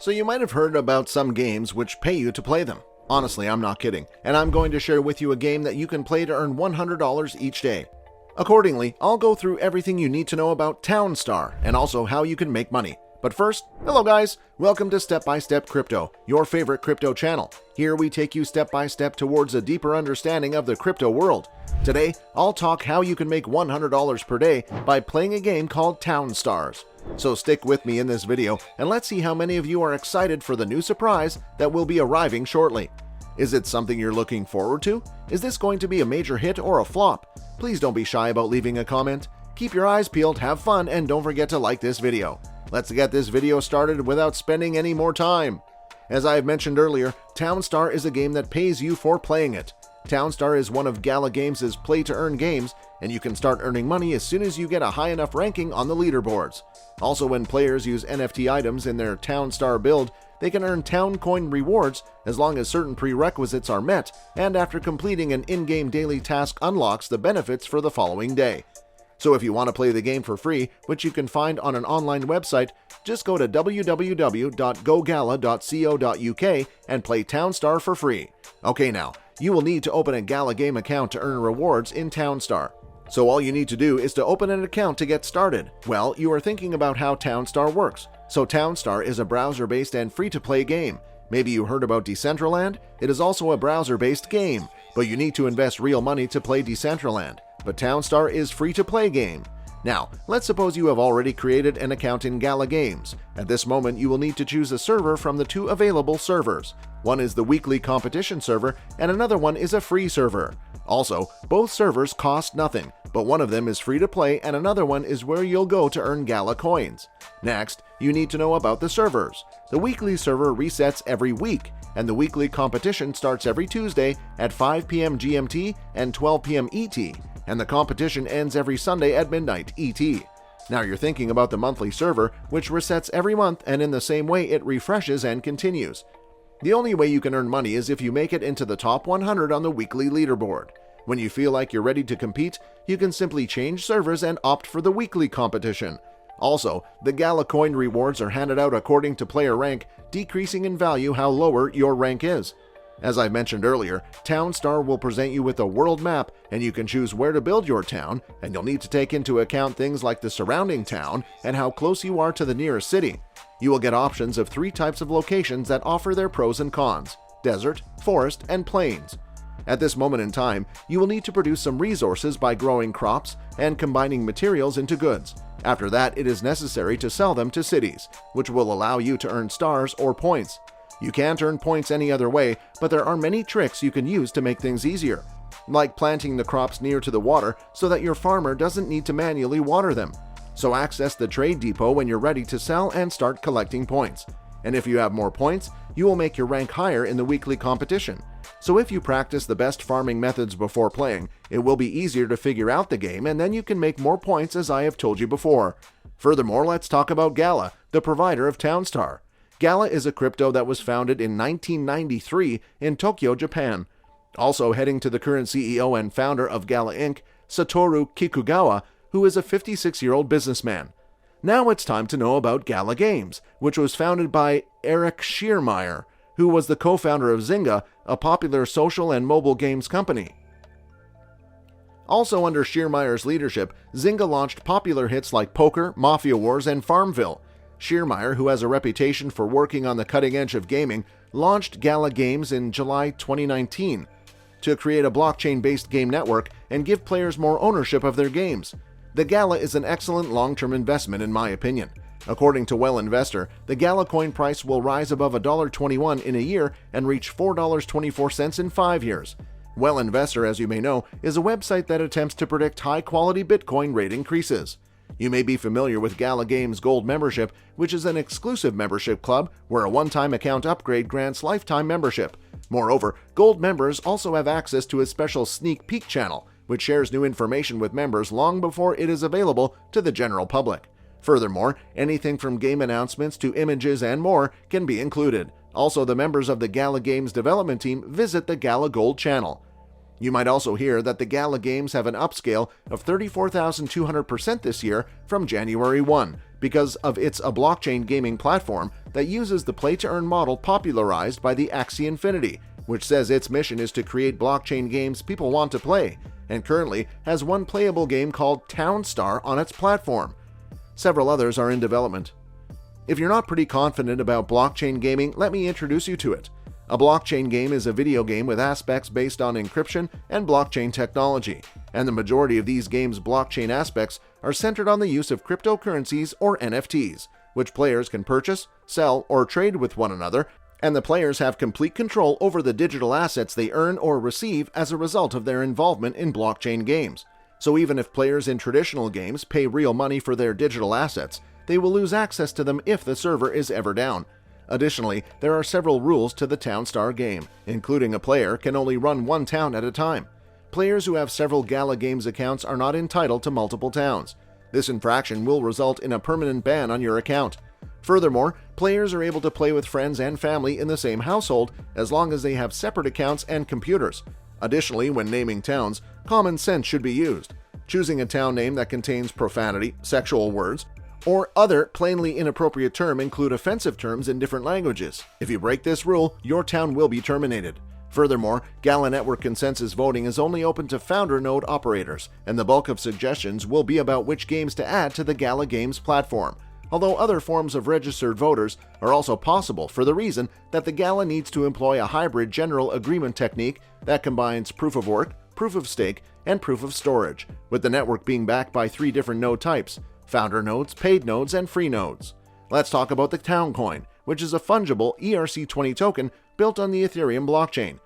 So you might have heard about some games which pay you to play them. Honestly, I'm not kidding, and I'm going to share with you a game that you can play to earn $100 each day. Accordingly, I'll go through everything you need to know about Townstar and also how you can make money. But first, hello guys, welcome to StepByStep Crypto, your favorite crypto channel. Here we take you step by step towards a deeper understanding of the crypto world. Today, I'll talk how you can make $100 per day by playing a game called Townstars. So stick with me in this video and let's see how many of you are excited for the new surprise that will be arriving shortly. Is it something you're looking forward to? Is this going to be a major hit or a flop? Please don't be shy about leaving a comment. Keep your eyes peeled, have fun, and don't forget to like this video. Let's get this video started without spending any more time. As I have mentioned earlier, Townstar is a game that pays you for playing it. Townstar is one of Gala Games' play-to-earn games, and you can start earning money as soon as you get a high enough ranking on the leaderboards. Also, when players use NFT items in their Townstar build, they can earn Town Coin rewards as long as certain prerequisites are met, and after completing an in-game daily task unlocks the benefits for the following day. So if you want to play the game for free, which you can find on an online website, just go to www.gogala.co.uk and play Townstar for free. Okay, now, you will need to open a Gala Game account to earn rewards in Townstar. So all you need to do is to open an account to get started. Well, you are thinking about how Townstar works. So Townstar is a browser-based and free-to-play game. Maybe you heard about Decentraland? It is also a browser-based game, but you need to invest real money to play Decentraland. But Townstar is free-to-play game. Now, let's suppose you have already created an account in Gala Games. At this moment, you will need to choose a server from the two available servers. One is the weekly competition server, and another one is a free server. Also, both servers cost nothing, but one of them is free to play and another one is where you'll go to earn Gala coins. Next, you need to know about the servers. The weekly server resets every week, and the weekly competition starts every Tuesday at 5 p.m. GMT and 12 p.m. ET, and the competition ends every Sunday at midnight ET. Now you're thinking about the monthly server, which resets every month, and in the same way it refreshes and continues. The only way you can earn money is if you make it into the top 100 on the weekly leaderboard. When you feel like you're ready to compete, you can simply change servers and opt for the weekly competition. Also, the Gala coin rewards are handed out according to player rank, decreasing in value how lower your rank is. As I mentioned earlier, Townstar will present you with a world map, and you can choose where to build your town, and you'll need to take into account things like the surrounding town and how close you are to the nearest city. You will get options of 3 types of locations that offer their pros and cons: desert, forest, and plains. At this moment in time, you will need to produce some resources by growing crops and combining materials into goods. After that, it is necessary to sell them to cities, which will allow you to earn stars or points. You can't earn points any other way, but there are many tricks you can use to make things easier, like planting the crops near to the water so that your farmer doesn't need to manually water them. So access the trade depot when you're ready to sell and start collecting points. And if you have more points, you will make your rank higher in the weekly competition. So if you practice the best farming methods before playing, it will be easier to figure out the game, and then you can make more points, as I have told you before. Furthermore, let's talk about Gala, the provider of Townstar. Gala is a crypto that was founded in 1993 in Tokyo, Japan. Also heading to the current CEO and founder of Gala Inc., Satoru Kikugawa, who is a 56-year-old businessman. Now it's time to know about Gala Games, which was founded by Eric Schiermeier, who was the co-founder of Zynga, a popular social and mobile games company. Also under Schiermeier's leadership, Zynga launched popular hits like Poker, Mafia Wars, and Farmville. Schiermeier, who has a reputation for working on the cutting edge of gaming, launched Gala Games in July 2019 to create a blockchain-based game network and give players more ownership of their games. The Gala is an excellent long-term investment in my opinion. According to Well Investor, the Gala coin price will rise above $1.21 in a year and reach $4.24 in 5 years. Well Investor, as you may know, is a website that attempts to predict high-quality Bitcoin rate increases. You may be familiar with Gala Games Gold membership, which is an exclusive membership club where a one-time account upgrade grants lifetime membership. Moreover, Gold members also have access to a special sneak peek channel, which shares new information with members long before it is available to the general public. Furthermore, anything from game announcements to images and more can be included. Also, the members of the Gala Games development team visit the Gala Gold channel. You might also hear that the Gala Games have an upscale of 34,200% this year from January 1, because it's a blockchain gaming platform that uses the play-to-earn model popularized by the Axie Infinity, which says its mission is to create blockchain games people want to play, and currently has one playable game called Townstar on its platform. Several others are in development. If you're not pretty confident about blockchain gaming, let me introduce you to it. A blockchain game is a video game with aspects based on encryption and blockchain technology, and the majority of these games' blockchain aspects are centered on the use of cryptocurrencies or NFTs, which players can purchase, sell, or trade with one another, and the players have complete control over the digital assets they earn or receive as a result of their involvement in blockchain games. So even if players in traditional games pay real money for their digital assets, they will lose access to them if the server is ever down. Additionally, there are several rules to the Townstar game, including a player can only run one town at a time. Players who have several Gala Games accounts are not entitled to multiple towns. This infraction will result in a permanent ban on your account. Furthermore, players are able to play with friends and family in the same household as long as they have separate accounts and computers. Additionally, when naming towns, common sense should be used. Choosing a town name that contains profanity, sexual words, or other plainly inappropriate term include offensive terms in different languages. If you break this rule, your town will be terminated. Furthermore, Gala Network consensus voting is only open to founder node operators, and the bulk of suggestions will be about which games to add to the Gala Games platform, although other forms of registered voters are also possible for the reason that the Gala needs to employ a hybrid general agreement technique that combines proof of work, proof of stake, and proof of storage, with the network being backed by 3 different node types: founder nodes, paid nodes, and free nodes. Let's talk about the Town Coin, which is a fungible ERC20 token built on the Ethereum blockchain.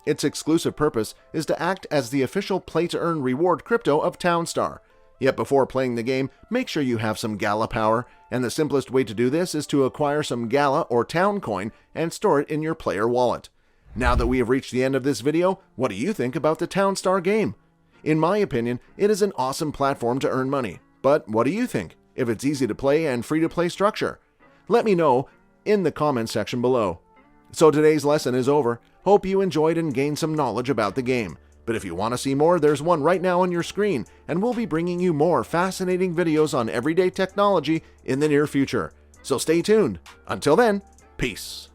Its exclusive purpose is to act as the official play-to-earn reward crypto of Townstar. Yet before playing the game, make sure you have some Gala power, and the simplest way to do this is to acquire some Gala or Town Coin and store it in your player wallet. Now that we have reached the end of this video, what do you think about the Townstar game? In my opinion, it is an awesome platform to earn money. But what do you think? If it's easy to play and free to play structure? Let me know in the comments section below. So today's lesson is over. Hope you enjoyed and gained some knowledge about the game. But if you want to see more, there's one right now on your screen, and we'll be bringing you more fascinating videos on everyday technology in the near future. So stay tuned. Until then, peace.